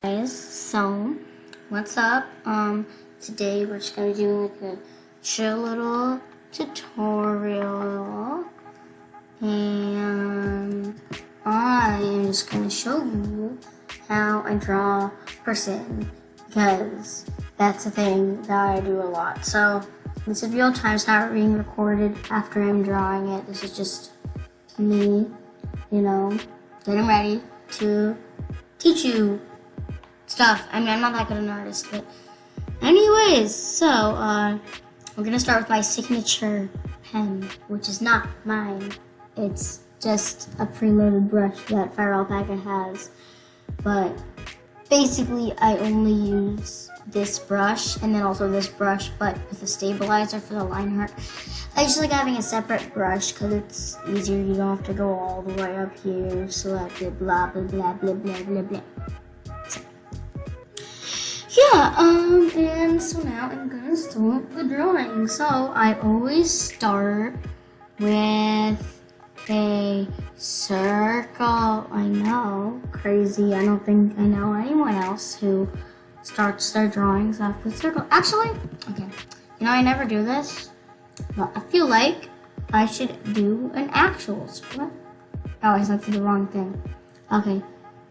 Guys, so what's up? Today we're just gonna do like a chill little tutorial, and I am just gonna show you how I draw a person because that's a thing that I do a lot. So this is real time; it's not being recorded after I'm drawing it. This is just me, getting ready to teach you stuff. I mean, I'm not that good an artist, but anyways, so we're gonna start with my signature pen, which is not mine. It's just a preloaded brush that Fire Alpaca has, but basically I only use this brush and then also this brush, but with a stabilizer for the line art. I just like having a separate brush because it's easier. You don't have to go all the way up here, select it, blah blah blah blah blah blah blah. And so now I'm gonna start the drawing. So I always start with a circle. I know, crazy. I don't think I know anyone else who starts their drawings off with a circle. Actually, okay, I never do this, but I feel like I should do an actual circle. Oh, I selected the wrong thing. Okay,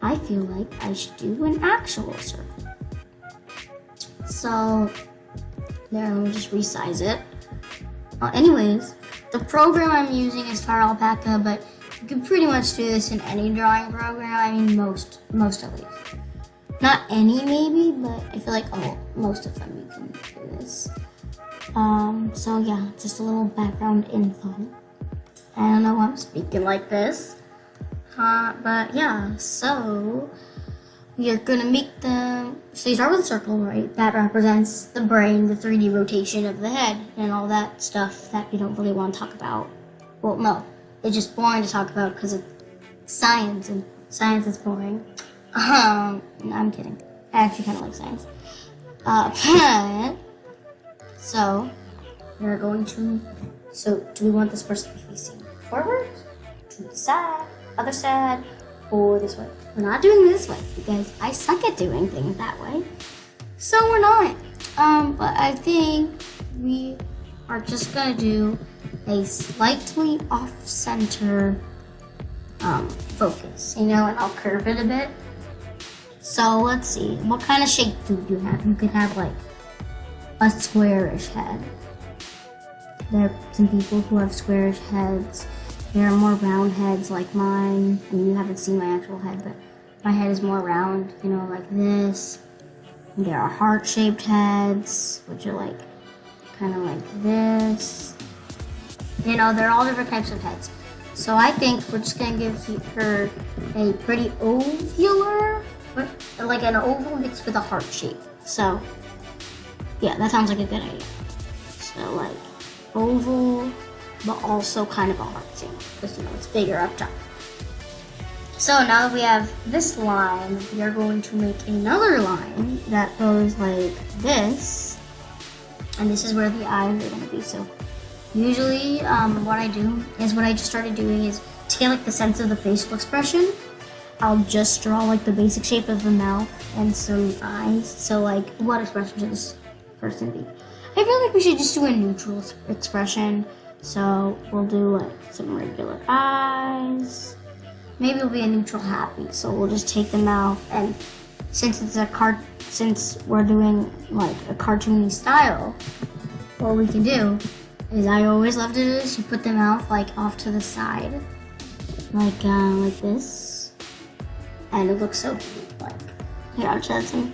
I feel like I should do an actual circle. So, there, let me just resize it. Anyways, the program I'm using is Fire Alpaca, but you can pretty much do this in any drawing program. I mean, most at least. Not any, maybe, but I feel like most of them you can do this. So yeah, just a little background info. I don't know why I'm speaking like this. But yeah, so you're gonna make so you start with a circle, right? That represents the brain, the 3D rotation of the head, and all that stuff that you don't really want to talk about. Well, no, it's just boring to talk about because it's science, and science is boring. No, I'm kidding. I actually kind of like science. So we're going to. So, do we want this person to be facing forward, to the side, other side, or this way? We're not doing it this way because I suck at doing things that way. So we're not. But I think we are just gonna do a slightly off-center focus, and I'll curve it a bit. So let's see, what kind of shape do you have? You could have like a squarish head. There are some people who have squarish heads. There are more round heads like mine. I mean, you haven't seen my actual head, but my head is more round, like this. And there are heart-shaped heads, which are like, kind of like this. They're all different types of heads. So I think we're just gonna give her a pretty ovular, like an oval mixed with a heart shape. So, yeah, that sounds like a good idea. So like, oval, but also kind of a heart shape, because it's bigger up top. So now that we have this line, we are going to make another line that goes like this, and this is where the eyes are going to be. So usually what I do is, what I just started doing is to get like the sense of the facial expression, I'll just draw like the basic shape of the mouth and some eyes. So like, what expression should this person be? I feel like we should just do a neutral expression. So we'll do like some regular eyes. Maybe it'll be a neutral happy. So we'll just take the mouth, and since we're doing like a cartoony style, what we can do is, I always love to do this. You put the mouth like off to the side, like this, and it looks so cute. Like, here, I'll show some.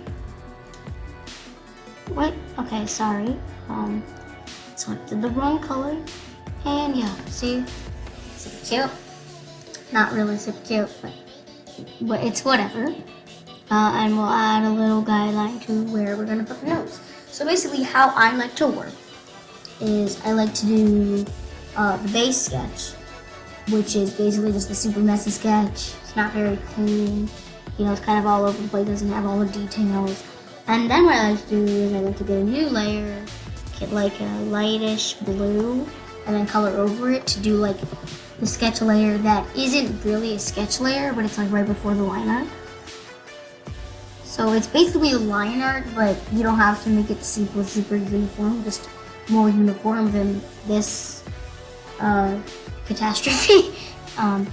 Wait, okay, sorry. Selected the wrong color. And yeah, see? Super cute. Not really super cute, but it's whatever. And we'll add a little guideline to where we're gonna put the nose. So basically how I like to work is, I like to do the base sketch, which is basically just a super messy sketch. It's not very clean. It's kind of all over the place, doesn't have all the details. And then what I like to do is, I like to get a new layer, get like a lightish blue, and then color over it to do like the sketch layer that isn't really a sketch layer, but it's like right before the line art. So it's basically line art, but you don't have to make it super uniform, just more uniform than this catastrophe. And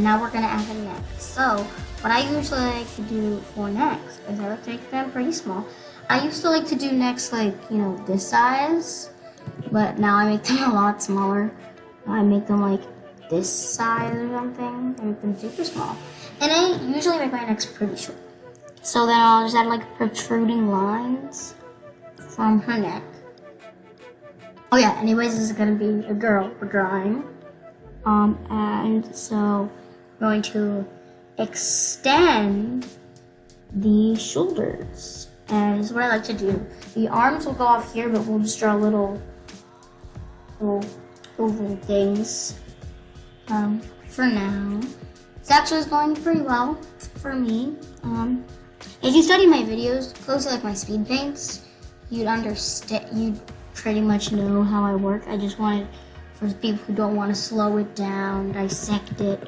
now we're gonna add the neck. So what I usually like to do for necks is I like to make them pretty small. I used to like to do necks like, this size, but now I make them a lot smaller. I make them like this size or something. I make them super small. And I usually make my necks pretty short. So then I'll just add like protruding lines from her neck. Oh yeah, anyways, this is gonna be a girl we're drawing. And so I'm going to extend the shoulders. And this is what I like to do. The arms will go off here, but we'll just draw little oval things for now. This actually is going pretty well for me. If you study my videos closely, like my speed paints, you'd pretty much know how I work. I just wanted, for people who don't want to slow it down, dissect it,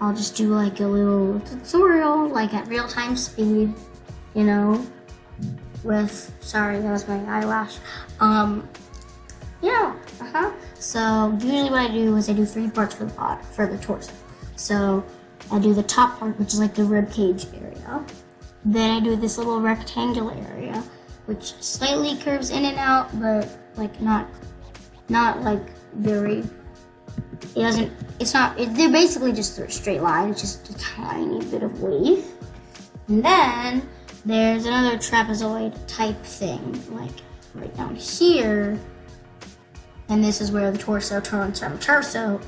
I'll just do like a little tutorial, like at real-time speed, sorry, that was my eyelash. So usually what I do is I do 3 parts for the torso. So I do the top part, which is like the rib cage area. Then I do this little rectangular area, which slightly curves in and out, but like not like very. They're basically just a straight line. It's just a tiny bit of wave. And then there's another trapezoid type thing, like right down here. And this is where the torso turns from torso.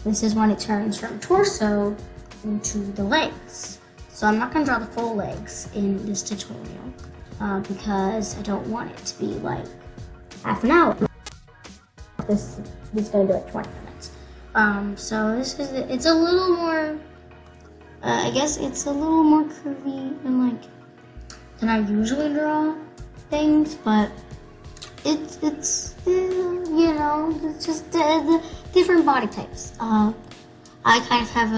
This is when it turns from torso into the legs. So I'm not gonna draw the full legs in this tutorial because I don't want it to be like half an hour. This is gonna be like 20 minutes. So it's a little more, I guess it's a little more curvy than I usually draw things, but it's just the different body types. I kind of have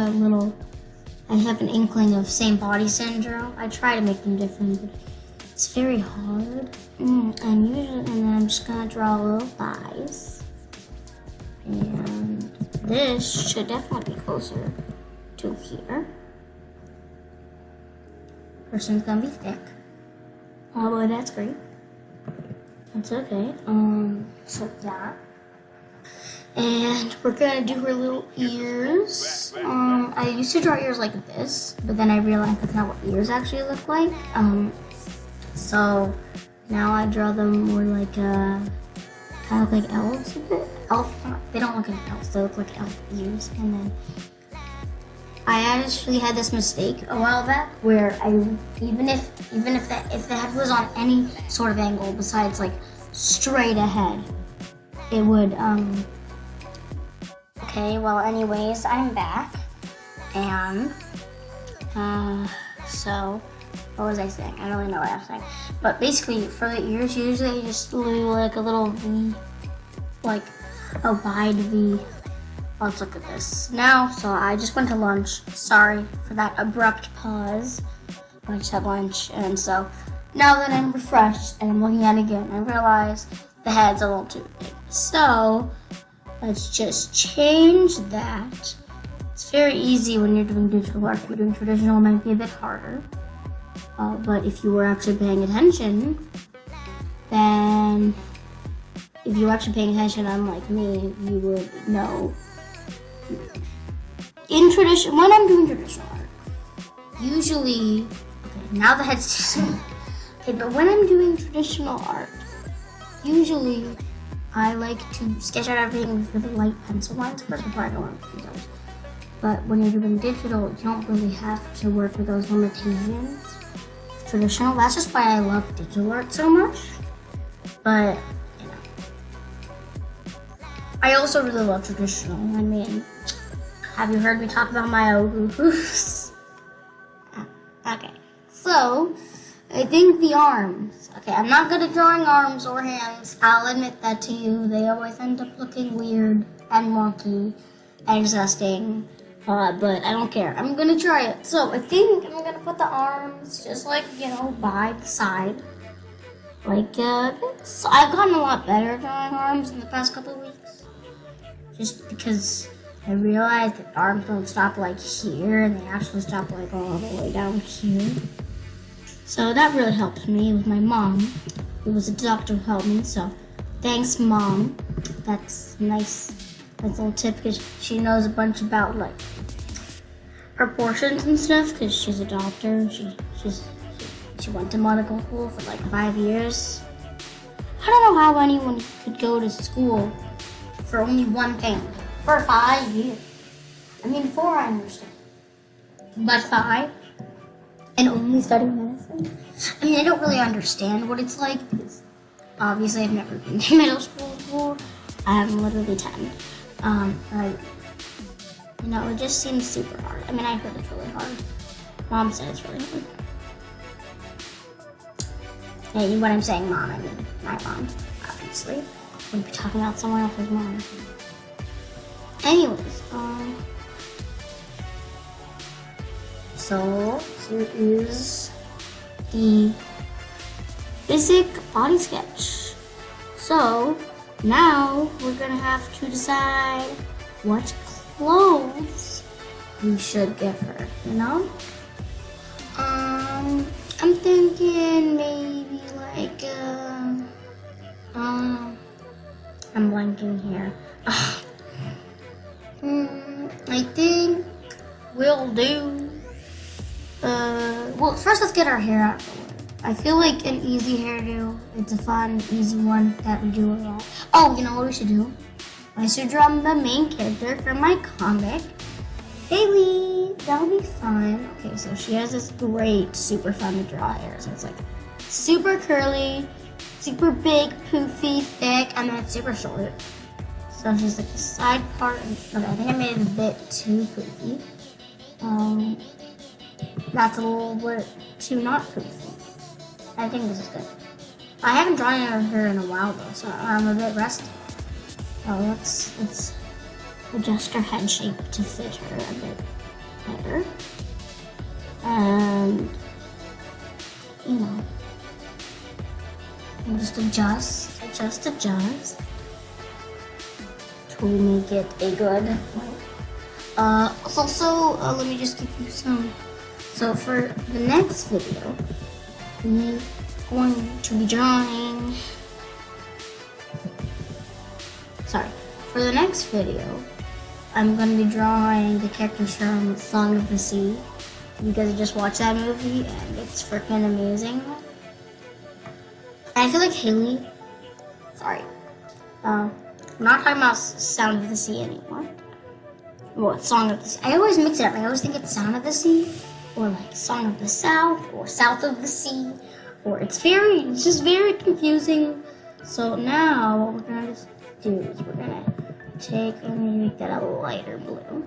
I have an inkling of same body syndrome. I try to make them different, but it's very hard. And then I'm just gonna draw little thighs. And this should definitely be closer to here. Person's gonna be thick. But that's great. That's okay. So that. And we're gonna do her little ears. I used to draw ears like this, but then I realized that's not what ears actually look like. So now I draw them more like kind of like elves a bit. They don't look like elves, they look like elf ears. And then I actually had this mistake a while back where even if the head was on any sort of angle besides like straight ahead, it would Okay, well anyways, I'm back. And so what was I saying? I don't really know what I was saying. But basically for the ears, usually you just do like a little V, like a wide V. Let's look at this now. So I just went to lunch. Sorry for that abrupt pause. I just had lunch, and so now that I'm refreshed and I'm looking at it again, I realize the head's a little too big. So let's just change that. It's very easy when you're doing digital art. If you're doing traditional, it might be a bit harder. But if you were actually paying attention, then if you were actually paying attention, unlike me, you would know. When I'm doing traditional art, usually, now the head's too small. Okay, but when I'm doing traditional art, usually I like to sketch out everything with really light pencil lines. Of course, I probably don't want to do those. But when you're doing digital, you don't really have to work with those limitations. Traditional, that's just why I love digital art so much. But, I also really love traditional. I mean, have you heard me talk about my ooghoofs? Okay, so I think the arms. Okay, I'm not good at drawing arms or hands. I'll admit that to you. They always end up looking weird and wonky and disgusting. but I don't care. I'm gonna try it. So I think I'm gonna put the arms just like, by the side. Like, so I've gotten a lot better at drawing arms in the past couple of weeks. Just because I realized that arms don't stop like here, and they actually stop like all the way down here. So that really helped me with my mom. It was a doctor who helped me, so thanks, Mom. That's nice. That's a little tip because she knows a bunch about like proportions and stuff because she's a doctor. She went to medical school for like 5 years. I don't know how anyone could go to school for only one thing for 5 years. I mean, 4 I understand, but 5 and only study medicine. I mean, I don't really understand what it's like because obviously I've never been to middle school before. I'm literally 10. It just seems super hard. I mean, I heard it's really hard. Mom said it's really hard. And when I'm saying mom, I mean my mom, obviously. We'd be talking about someone else's mom. Anyways, so here is the basic body sketch. So now we're gonna have to decide what clothes we should give her, I'm thinking maybe like, I'm blanking here. I think we'll do, well, first let's get our hair out of the way. I feel like an easy hairdo, it's a fun, easy one that we do a lot. Oh, you know what we should do? I should draw the main character from my comic, Haley. That'll be fun. Okay, so she has this great, super fun to draw hair. So it's like super curly, super big, poofy, thick, and then it's super short. So she's like the side part. Okay, I think I made it a bit too poofy. That's a little bit too not poofy. I think this is good. I haven't drawn her hair in a while though, so I'm a bit rusty. Oh, let's adjust her head shape to fit her a bit better. And, and just adjust to make it a good. Also, let me just give you some. So for the next video, we're going to be drawing. For the next video, I'm going to be drawing the characters from Song of the Sea. You guys just watched that movie, and it's freaking amazing. And I feel like Haley, I'm not talking about Sound of the Sea anymore. Well, Song of the Sea. I always mix it up. I always think it's Sound of the Sea, or like Song of the South, or South of the Sea, or it's just very confusing. So now, what we're going to do is we're going to let me make that a lighter blue.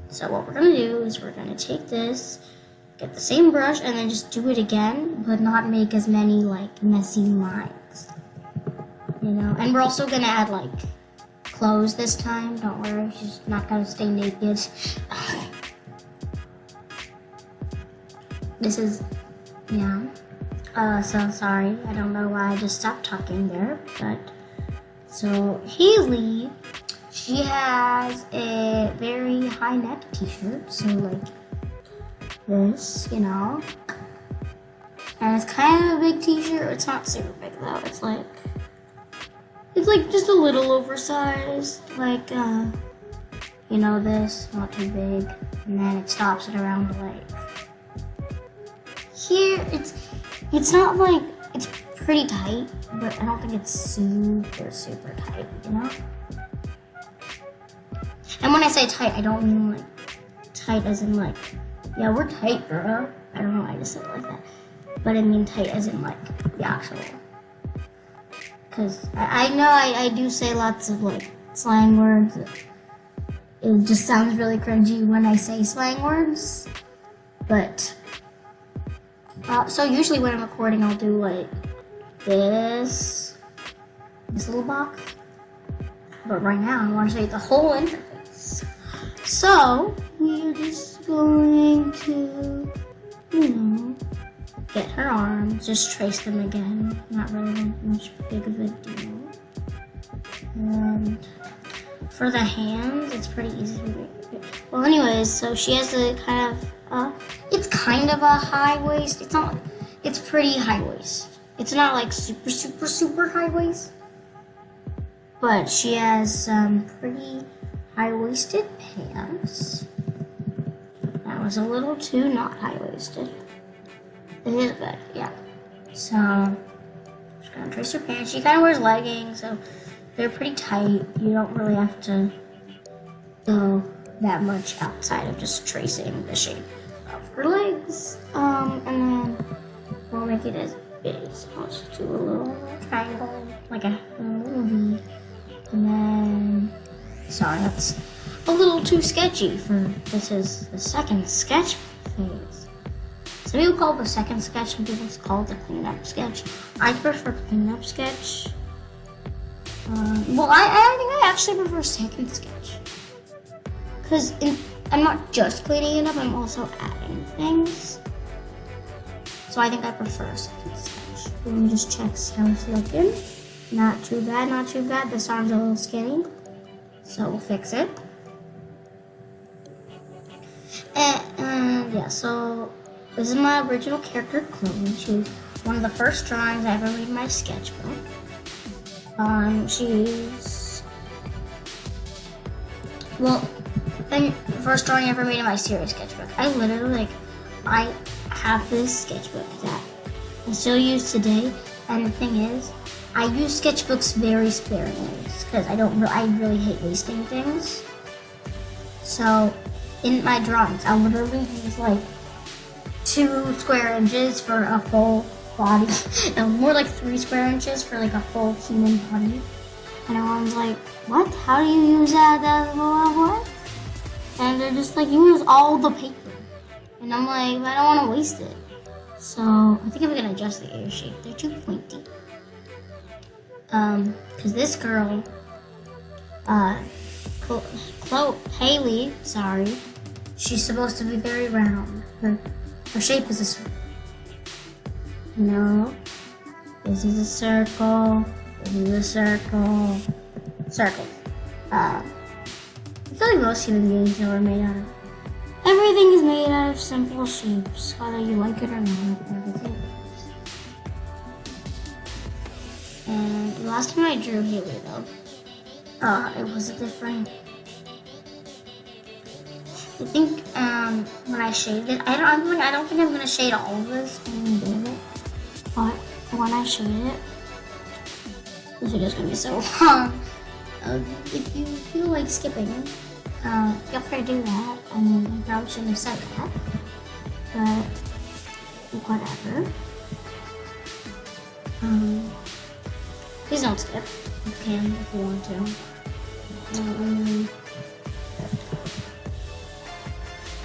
So what we're going to do is we're going to take this, get the same brush, and then just do it again, but not make as many like messy lines. And we're also going to add like clothes this time. Don't worry, she's not going to stay naked. This is, so sorry. I don't know why I just stopped talking there, but so Haley, she has a very high neck t-shirt, so like this, and it's kind of a big t-shirt. It's not super big though. It's like just a little oversized, like this, not too big, and then it stops at around like here. It's not like it's pretty tight, but I don't think it's super tight, And when I say tight, I don't mean like tight as in like, yeah, we're tight, bro. I don't know why I just said it like that. But I mean tight as in like the actual. Because I know I do say lots of like slang words. It just sounds really cringy when I say slang words. But, so usually when I'm recording, I'll do like this little box. But right now, I want to show you the whole interface. So, we we are just going to, get her arms, just trace them again. Not really much big of a deal. And for the hands, it's pretty easy to make. Well, anyways, so she has a it's kind of a high waist. It's pretty high waist. It's not like super, super, super high waist. But she has some pretty high-waisted pants. That was a little too not high-waisted. It is good, yeah. So, just gonna trace her pants. She kind of wears leggings, so they're pretty tight. You don't really have to go that much outside of just tracing the shape of her legs. And then we'll make it as big. So let's do a little triangle, like a little V. And then, sorry, that's a little too sketchy this is the second sketch phase. Some people call it the second sketch, some people call it the cleanup sketch. I prefer cleanup sketch. Well, I think I actually prefer second sketch. Because I'm not just cleaning it up, I'm also adding things. So I think I prefer second sketch. Let me just check how it's looking. Not too bad, not too bad. This arm's a little skinny, so we'll fix it. And yeah, so this is my original character, Chloe. She's one of the first drawings I ever made in my sketchbook. The first drawing I ever made in my serious sketchbook. I have this sketchbook that I still use today, and the thing is, I use sketchbooks very sparingly because I really hate wasting things. So in my drawings, I'll literally use like 2 square inches for a full body, and more like 3 square inches for like a full human body. And everyone's like, what? How do you use that? What? And they're just like, you use all the paper. And I'm like, I don't want to waste it. So I think I'm gonna adjust the ear shape. They're too pointy. Because this girl, Haley, sorry, she's supposed to be very round. Her shape is a circle. This is a circle, this is a circle, circle. I feel like most human beings are made out of, everything is made out of simple shapes, whether you like it or not, everything. And the last time I drew Haley though, it was a different. I think when I shaded it, I don't think I'm gonna shade all of this in a bit, but when I shade it, this video's gonna be so long. If you feel like skipping, feel free to do that. I mean, I probably shouldn't have said that, but whatever. Please don't skip. You can if you want to.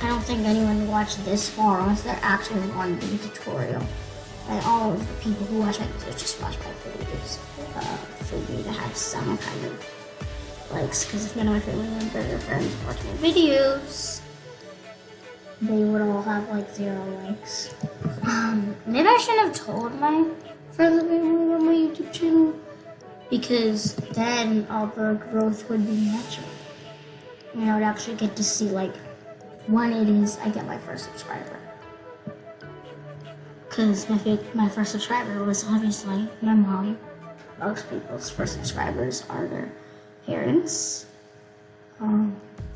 I don't think anyone would watch this far unless they're actually wanting to do a tutorial. And all of the people who watch my videos just watch my videos for me to have some kind of likes. Because if none of my family members or friends watch my videos, they would all have like 0 likes. Maybe I shouldn't have told my friends and family on my YouTube channel, because then all the growth would be natural. And I would actually get to see like when it is I get my first subscriber. Because my first subscriber was obviously my mom. Most people's first subscribers are their parents,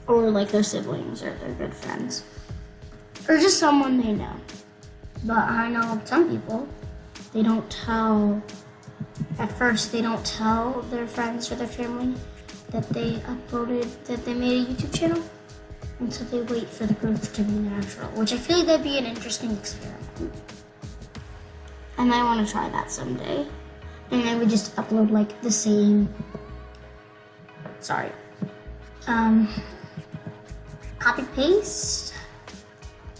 or like their siblings or their good friends, or just someone they know. But I know some people, they don't tell, at first they don't tell their friends or their family that they made a YouTube channel until they wait for the growth to be natural, which I feel like that'd be an interesting experiment. I might want to try that someday. And I would just upload like the same, copy paste,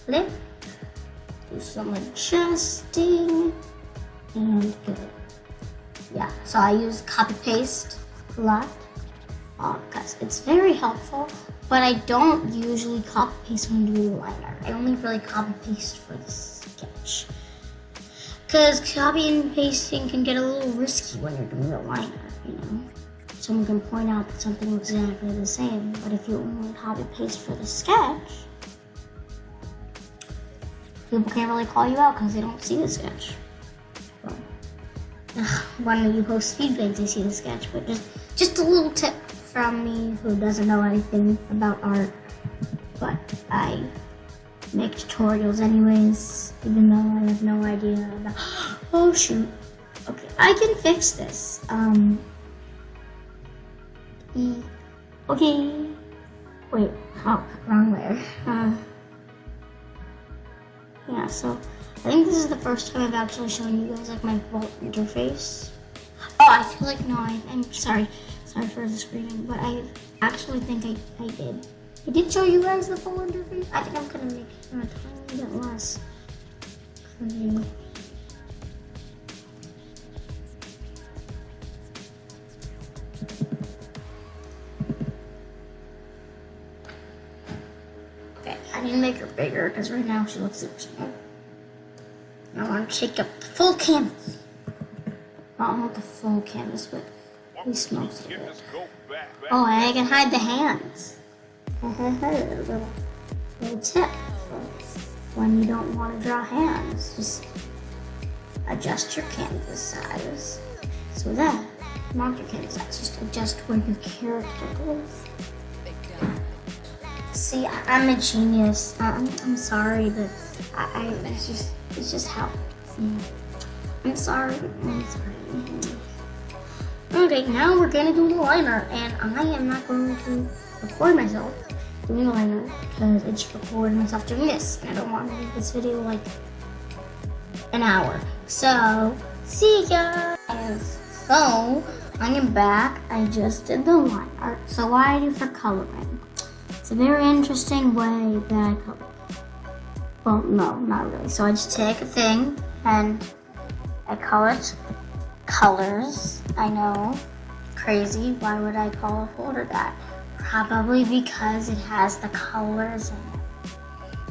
flip, do some adjusting, and good. Yeah, so I use copy paste a lot because it's very helpful But I don't usually copy paste when doing liner. I only really copy paste for the sketch. Because copying and pasting can get a little risky when you're doing a liner, you know. Someone can point out that something looks exactly the same, but if you only copy paste for the sketch, people can't really call you out because they don't see the sketch. Well, when you post speed paints, they see the sketch, but just a little tip from me who doesn't know anything about art, but I make tutorials anyways, even though I have no idea about. Oh shoot. Okay, I can fix this. Okay. Wait, oh, wrong layer. Yeah, so I think this is the first time I've actually shown you guys like my vault interface. Oh, I feel like no, I'm sorry. Sorry for the screaming, but I actually think I did. I did show you guys the full interface. I think I'm gonna make it a tiny bit less. Okay, I need to make her bigger because right now she looks super small. I want to take up the full canvas. Well, not the full canvas, but at least most of it. Oh, and I can hide the hands. Little tip for when you don't want to draw hands. Just adjust your canvas size so that, not your canvas size, just adjust where your character goes. See, I'm a genius. I'm sorry, but it's just how. I'm sorry. Okay, now we're gonna do the liner, and I am not going to record myself doing the liner because I just recorded myself doing this, and I don't want to make this video like an hour. So, see ya! So, I am back. I just did the liner. So, what I do for coloring? It's a very interesting way that I color. Well, no, not really. So, I just take a thing and I color it. Colors, I know, crazy. Why would I call a folder that? Probably because it has the colors in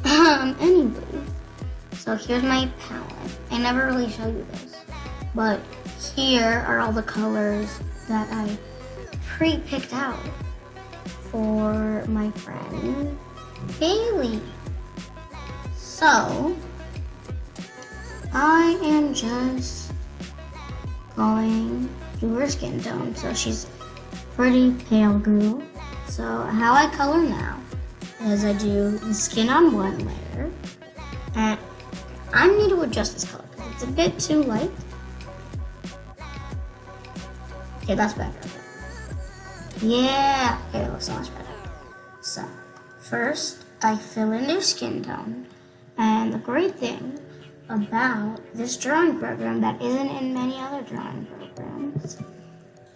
it. Anyway, so here's my palette. I never really show you this, but here are all the colors that I pre-picked out for my friend Bailey. So I am just going to her skin tone. So she's pretty pale blue. So how I color now is I do the skin on one layer, and I need to adjust this color because it's a bit too light. Okay, that's better. Yeah, okay, it looks so much better. So first I fill in their skin tone, and the great thing about this drawing program that isn't in many other drawing programs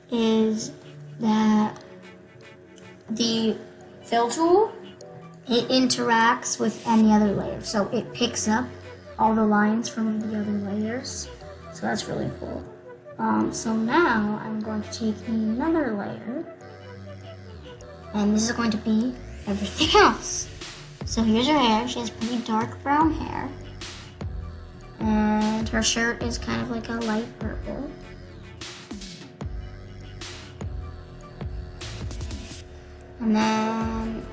is that the fill tool, it interacts with any other layer. So it picks up all the lines from the other layers. So that's really cool. So now I'm going to take another layer, and this is going to be everything else. So here's her hair. She has pretty dark brown hair. And her shirt is kind of like a light purple. And then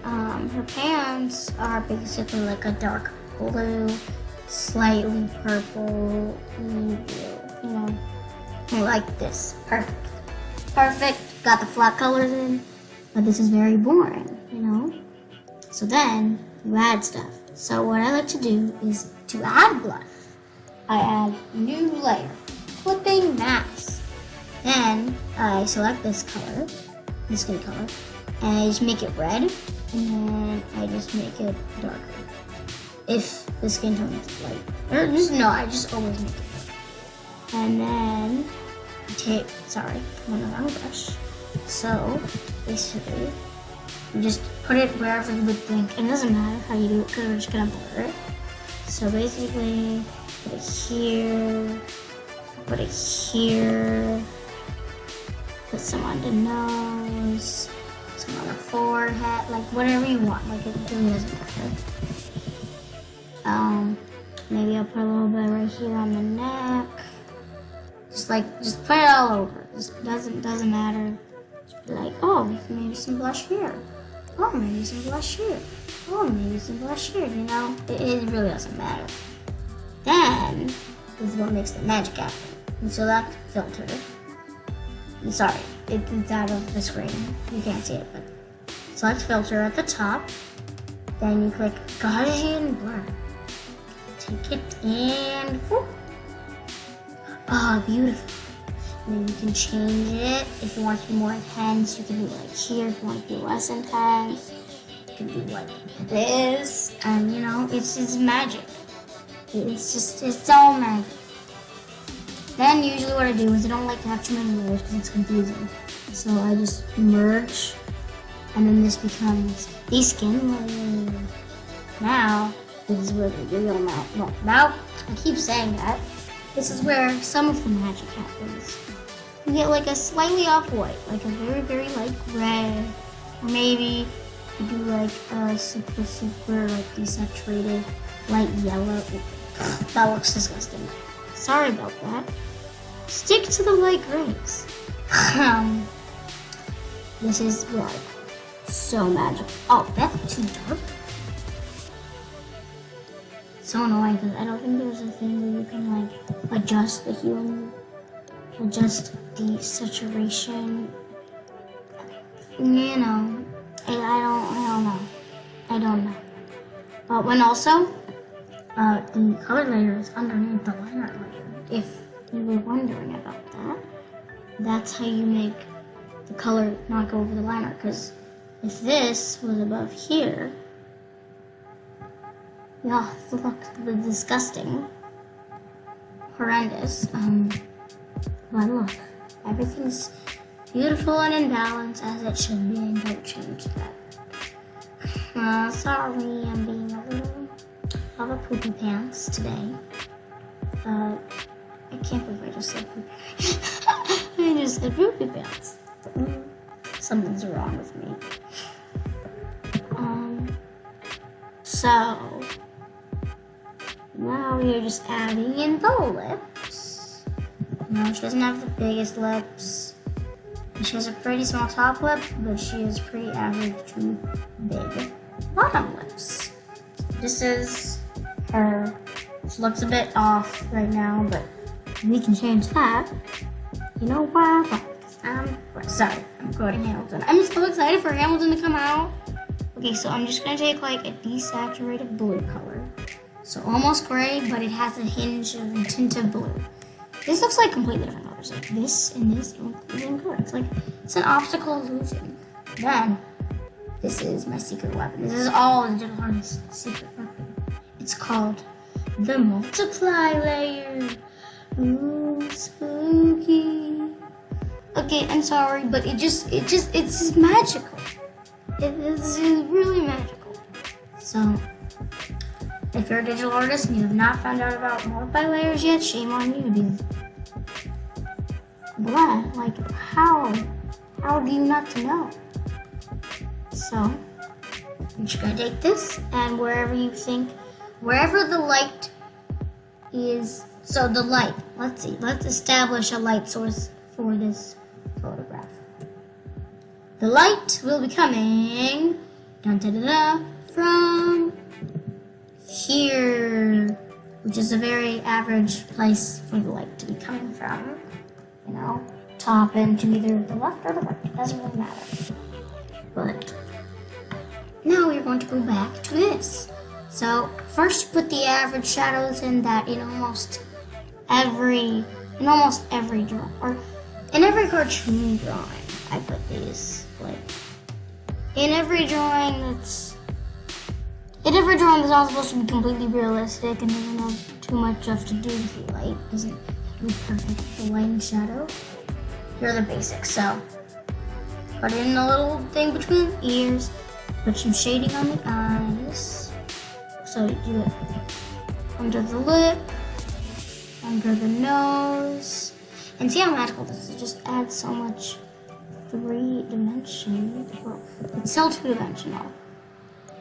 her pants are basically like a dark blue, slightly purple, blue, you know, like this. Perfect. Perfect. Got the flat colors in, but this is very boring, you know? So then you add stuff. So what I like to do is to add blush, I add new layer, clipping mask. Then I select this color, this skin color, and I just make it red, and then I just make it darker. If the skin tone is light. Or just, no, I just always make it light. And then I take, sorry, I'm on the wrong brush. So basically, you just put it wherever you would think. It doesn't matter how you do it because we're just gonna blur it. So basically, put it here, put it here, put some on the nose. So some on the forehead, like whatever you want. Like it really doesn't matter. Maybe I'll put a little bit right here on the neck. Just put it all over. Just doesn't matter. Just be like, oh, maybe some blush here. Oh, maybe some blush here. Oh, maybe some blush here. You know, it really doesn't matter. Then this is what makes the magic happen. And select filter. I'm sorry, it's out of the screen. You can't see it, but select filter at the top. Then you click Gaussian blur. Take it and whoop. Oh, beautiful. And then you can change it. If you want to be more intense, you can do it like here. If you want to be less intense, you can do like this. And you know, it's magic. It's all magic. Then usually what I do is I don't like to have too many layers because it's confusing. So I just merge, and then this becomes the skin layer. Now, this is where the real mouth. Well, now I keep saying that. This is where some of the magic happens. You get like a slightly off-white, like a very, very light red, or maybe you do like a super, super like desaturated light yellow. That looks disgusting. Sorry about that. Stick to the light grays. This is like so magical. Oh, that's too dark. So annoying because I don't think there's a thing where you can like adjust the hue, adjust the saturation. You know, I don't know. But when also, the color layer is underneath the liner layer. If you were wondering about that, that's how you make the color not go over the liner. Because if this was above here, yeah, it looks disgusting, horrendous. But look, everything's beautiful and in balance as it should be, and don't change that. Sorry, I'm being a little of a poopy pants today. I can't believe I just said poopy. I just said poopy pants. Something's wrong with me. So now we're just adding in the lips. No, she doesn't have the biggest lips. She has a pretty small top lip, but she has pretty average to big bottom lips. This is her. She looks a bit off right now, but we can change that. You know why? I'm quoting Hamilton. I'm so excited for Hamilton to come out. Okay, so I'm just gonna take like a desaturated blue color. So almost gray, but it has a hinge of a tint of blue. This looks like completely different colors. Like this and this are completely different colors. It's an optical illusion. Then, this is my secret weapon. This is all the Digital Artist's secret weapon. It's called the multiply layer. Ooh, spooky. Okay, I'm sorry, but it's just magical. It is really magical. So, if you're a digital artist and you have not found out about multi-layers yet, shame on you, dude. What? Like, how do you not to know? So, I'm just gonna take this, and wherever the light is, so the light, let's establish a light source for this photograph. The light will be coming from here, which is a very average place for the light to be coming from. You know, top into either the left or the right. It doesn't really matter. But now we're going to go back to this. So first, put the average shadows in that in almost every drawing, or in every cartoon drawing. I put these like in every drawing that's not supposed to be completely realistic and doesn't have too much stuff to do with the light. Doesn't do perfect the light and shadow. Here are the basics. So put in a little thing between the ears. Put some shading on the eyes. So you do it under the lip, under the nose, and see how magical this is. It just adds so much 3-dimensional. Well, it's still 2-dimensional,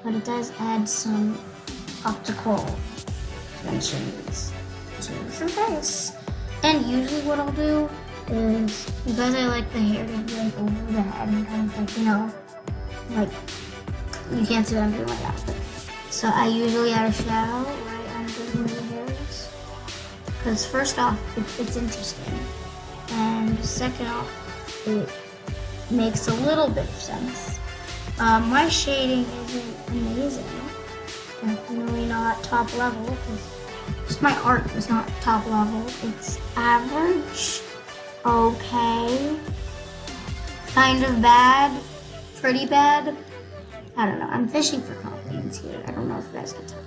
but it does add some optical dimensions to the face. And usually what I'll do is, because I like the hair to be like over the head and kind of like, you know, like, you can't see what I'm doing right now, but, so I usually add a shadow right under where the hair is. Because first off, it's interesting. And second off, it makes a little bit of sense. My shading isn't amazing. Definitely not top level, because just my art is not top level. It's average, okay, kind of bad, pretty bad. I don't know. I'm fishing for compliments here. I don't know if you guys can tell.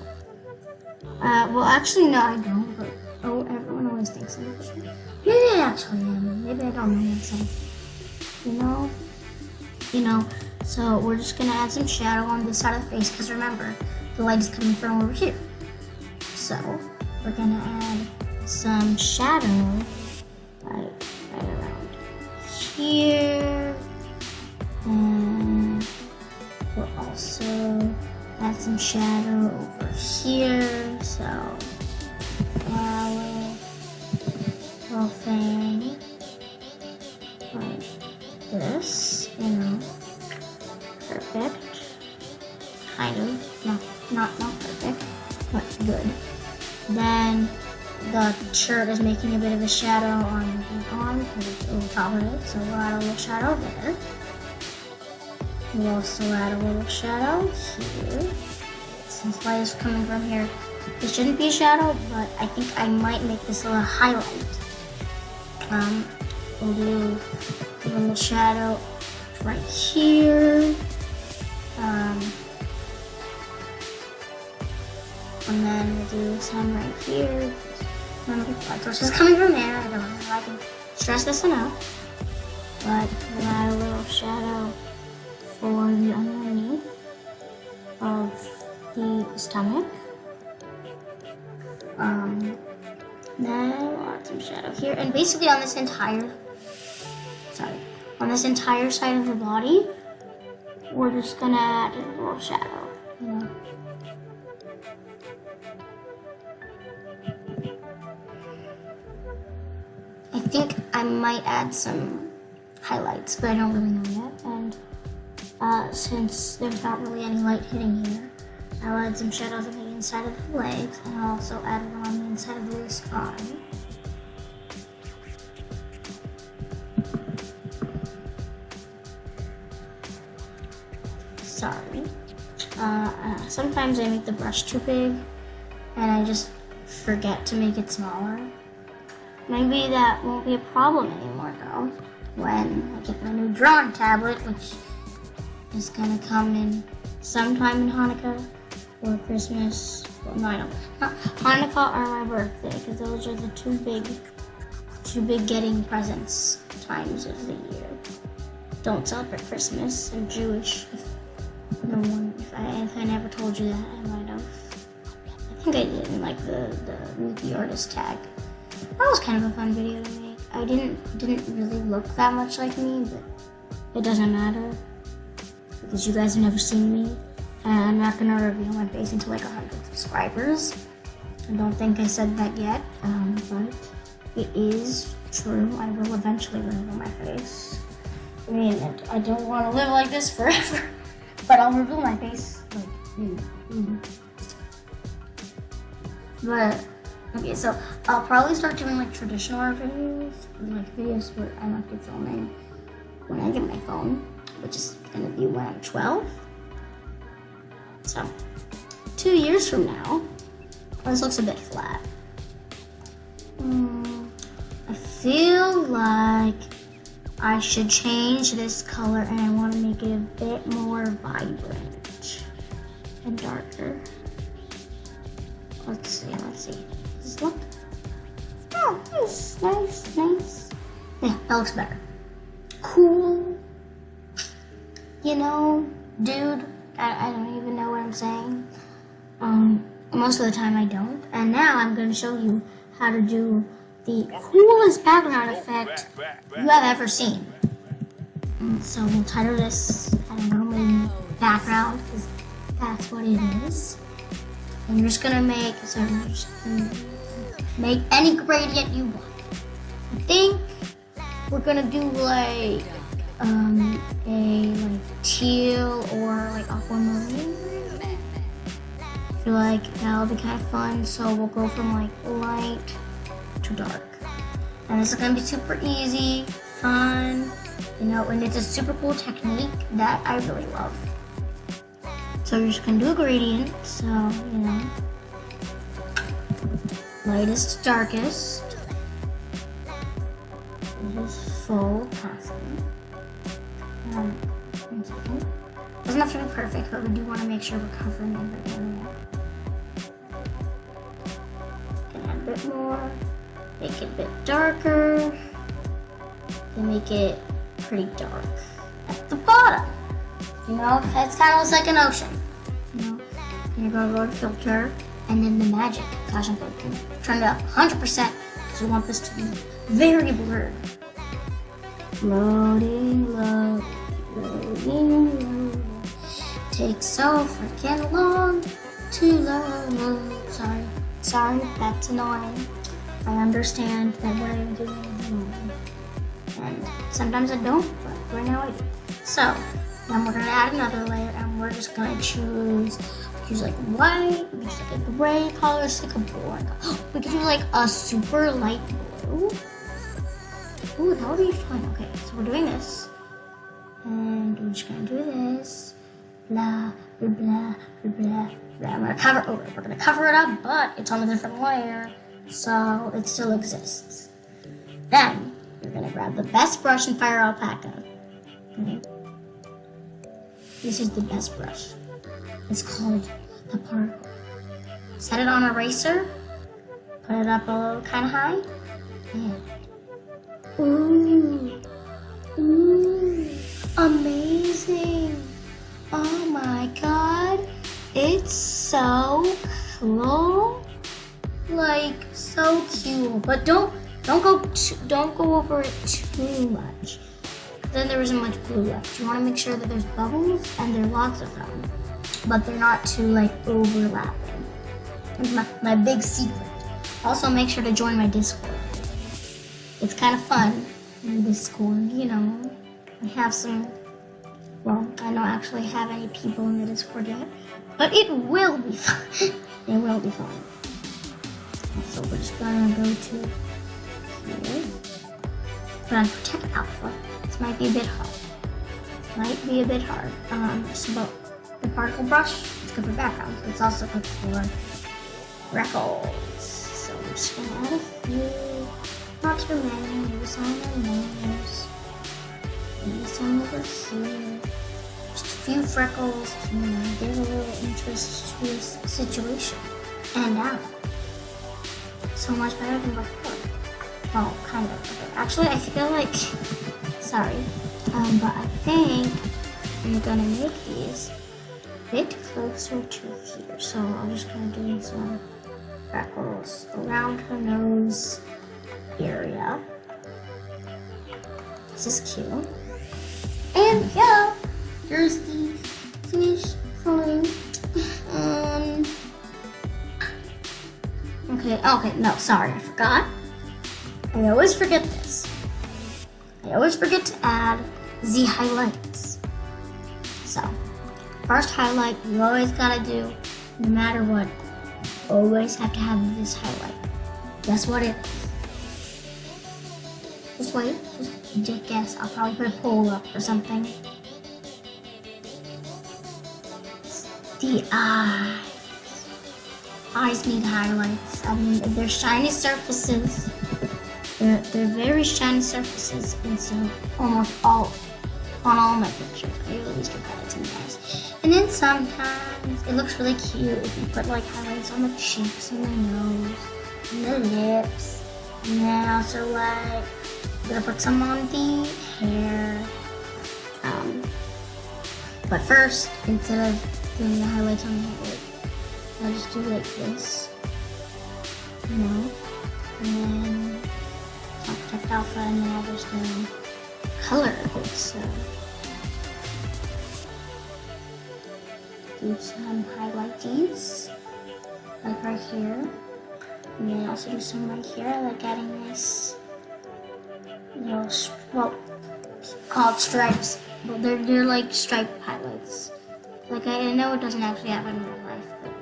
Well, actually, no, I don't. But everyone always thinks I'm fishing. Maybe I actually am. Maybe I don't know myself. You know. So we're just gonna add some shadow on this side of the face, because remember, the light is coming from over here. So we're gonna add some shadow right around here, and we'll also add some shadow over here. So little thing like this, you know, perfect. Kind of, not perfect, but good. Then the shirt is making a bit of a shadow on the arm because it's over top of it, so we'll add a little shadow there. We'll also add a little shadow here. Since light is coming from here, this shouldn't be a shadow, but I think I might make this a little highlight. We'll do a little shadow right here. And then we'll do some right here. Remember, the light source is coming from there. I don't know if I can stress this enough. But we'll add a little shadow for the underneath of the stomach. Then we'll add some shadow here. And basically on this entire side of the body, we're just gonna add a little shadow, you know. I think I might add some highlights, but I don't really know yet. And since there's not really any light hitting here, I'll add some shadows on the inside of the legs, and I'll also add it on the inside of this arm. Sorry. Sometimes I make the brush too big, and I just forget to make it smaller. Maybe that won't be a problem anymore though, when I get my new drawing tablet, which is gonna come in sometime in Hanukkah or Christmas. Well, no, I don't. Hanukkah or my birthday, because those are the two big getting presents times of the year. Don't celebrate Christmas. I'm Jewish. If I never told you that, I might have. I think I did in like the artist tag. That was kind of a fun video to make. I didn't really look that much like me, but it doesn't matter because you guys have never seen me, and I'm not gonna reveal my face until like 100 subscribers. I don't think I said that yet, but it is true. I will eventually reveal my face. I mean, I don't want to live like this forever, but I'll reveal my face. But okay, so I'll probably start doing like traditional art videos, like videos where I'm actually filming when I get my phone, which is gonna be when I'm 12. So 2 years from now, this looks a bit flat. I feel like I should change this color, and I want to make it a bit more vibrant and darker. Let's see. Does this look? Oh, nice. Yeah, that looks better. Cool. You know, dude, I don't even know what I'm saying. Most of the time I don't. And now I'm going to show you how to do the coolest background effect you have ever seen. And so we'll title this, I don't know, maybe background, because that's what it is. And you're just gonna make, make any gradient you want. I think we're gonna do like a like teal or like aquamarine. I feel like that'll be kind of fun. So we'll go from like light to dark. And this is gonna be super easy, fun, you know, and it's a super cool technique that I really love. So you're just gonna do a gradient, so, you know, lightest to darkest. This is full passing. 1 second. Doesn't have to be perfect, but we do want to make sure we're covering every area. Gonna add a bit more, make it a bit darker, then make it pretty dark at the bottom. You know, it's kind of looks like an ocean. You know, and you're gonna go to filter, and then the magic. Gosh, I'm going to turn it up 100% because we want this to be very blurred. Loading, loading, loading. Takes so freaking long to load. Sorry, that's annoying. I understand that what I'm doing is annoying. And sometimes I don't, but right now I do. So, then we're gonna add another layer and we're just gonna choose like white, just like a gray color, just like a boring. We could do like a super light blue. Ooh, that would be fun. Okay, so we're doing this. And we're just gonna do this. Blah, blah, blah, blah, blah. I'm gonna cover over. We're gonna cover it up, but it's on a different layer, so it still exists. Then you're gonna grab the best brush in Fire Alpaca. Okay. This is the best brush. It's called the Particle. Set it on eraser. Put it up a little kind of high. And ooh, amazing! Oh my god, it's so cool. Like so cute. But don't go over it too much. Then there isn't much glue left. You want to make sure that there's bubbles, and there are lots of them, but they're not too like overlapping. It's my big secret. Also, make sure to join my Discord. It's kind of fun in Discord, you know. I have some. Well, I don't actually have any people in the Discord yet, but it will be fun. It will be fun. So we're just gonna go to here. Put on Protect Alpha. This might be a bit hard. So the particle brush, it's good for background. It's also good for freckles. So we're just gonna add a few, not too many. Maybe some on my nose. Maybe some over here. Just a few freckles to, you know, give a little interest to this situation. And now, so much better than before. Well, kind of. Actually, I feel like, sorry, but I think I'm gonna make these a bit closer to here. So I'm just gonna do some freckles around her nose area. This is cute. And yeah, here's the finished coloring. Okay, no, sorry, I forgot. I always forget this. I always forget to add the highlights. So, first highlight you always gotta do, no matter what, always have to have this highlight. Guess what it is? Just wait, just guess. I'll probably put a poll up or something. The eyes. Eyes need highlights. I mean, they're shiny surfaces. They're very shiny surfaces, and so almost on all my pictures, I always give highlights in the eyes. And then sometimes it looks really cute if you put like highlights on the cheeks and the nose and the lips. And then also like I'm gonna put some on the hair. But first, instead of doing the highlights on the hair, I'll just do like this, you know, and then I'll Protect Alpha, and then I'll just color. So do some highlights, like right here. And then also do some right here, like adding nice little, well, called stripes. Well, they're like striped highlights. Like I know it doesn't actually happen in real life, but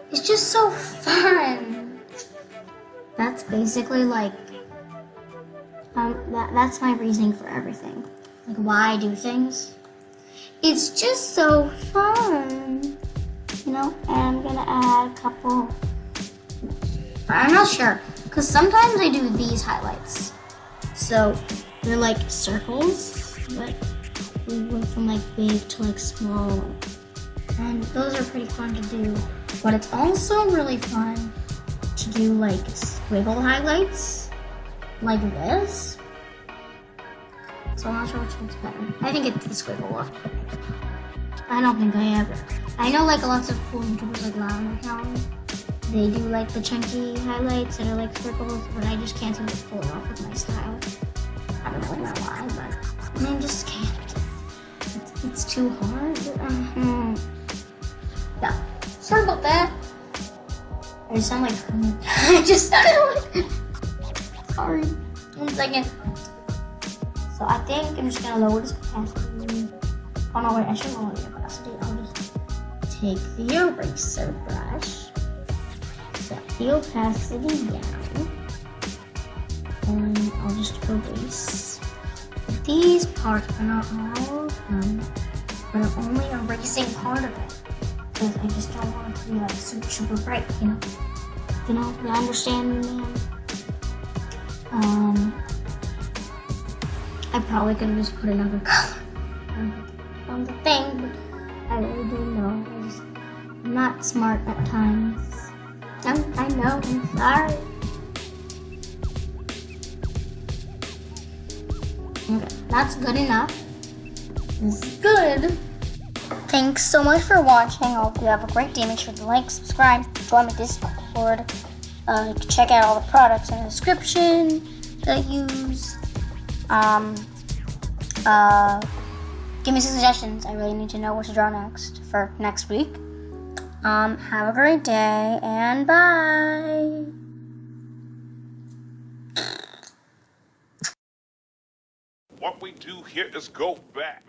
it's just so fun. That's basically like that's my reasoning for everything. Like why I do things. It's just so fun, you know. And I'm gonna add a couple. I'm not sure, because sometimes I do these highlights. So they're like circles, but we went from like big to like small. And those are pretty fun to do. But it's also really fun to do like squiggle highlights, like this. So I'm not sure which one's better. I think it's the squiggle one. I don't think I ever. I know like lots of cool YouTubers like Lavender County. They do like the chunky highlights that are like circles, but I just can't seem to pull it off with my style. I don't really know why, but I just can't. It's too hard. Yeah, sorry about that. I sound like I just sounded like. Sorry. 1 second. So I think I'm just gonna lower this opacity. Oh no, wait, I shouldn't lower the opacity. I'll just take the eraser brush. Set the opacity down, and I'll just erase. These parts are not all done, but I'm only erasing part of it because I just don't want it to be like super, super bright, you know. You understand me, man? I probably could have just put another color on the thing, but I really don't know. I'm not smart at times. I know, I'm sorry. Okay, that's good enough. This is good. Thanks so much for watching. I hope you have a great day. Make sure to like, subscribe, join my Discord. You can check out all the products in the description that I use. Give me some suggestions. I really need to know what to draw next for next week. Have a great day and bye. What we do here is go back.